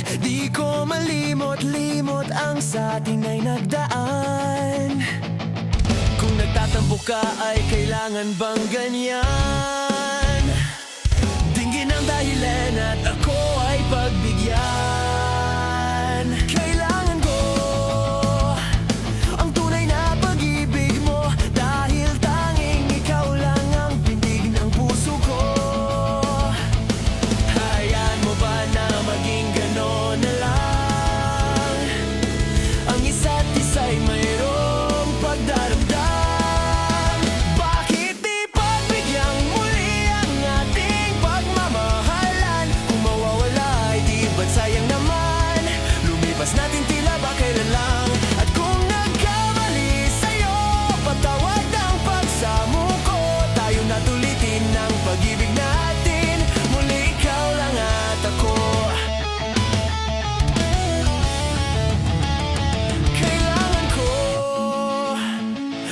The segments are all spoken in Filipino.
At di ko malimot-limot ang sa atin ay nagdaan. Kung nagtatampo ka ay kailangan bang ganyan? Dinggin ang dahilan at ako ay pagbigyan. Kailangan ko ang tunay na pag-ibig mo, dahil tanging ikaw lang ang pintig ng puso ko. Hayaan mo ba na maging gano'n na lang? Ang isa't isa'y mayroong pagdaramdam. Bakit di pagbigyan muli ang ating pagmamahalan? Kung mawawala ay di ba't sayang naman? Lumipas natin tila ba kailan lang? At kung nagkamali sa'yo, patawad ang pagsamo ko. Tayo na tulitin ang pag-ibig natin, muli ikaw lang at ako. Kailangan ko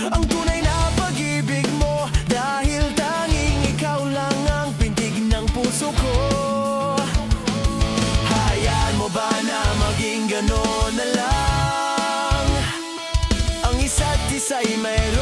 ang tunay na pag-ibig mo, dahil tanging ikaw lang ang pintig ng puso ko. Hayaan mo ba na maging gano'n na lang? Ang isa't isa'y mayroon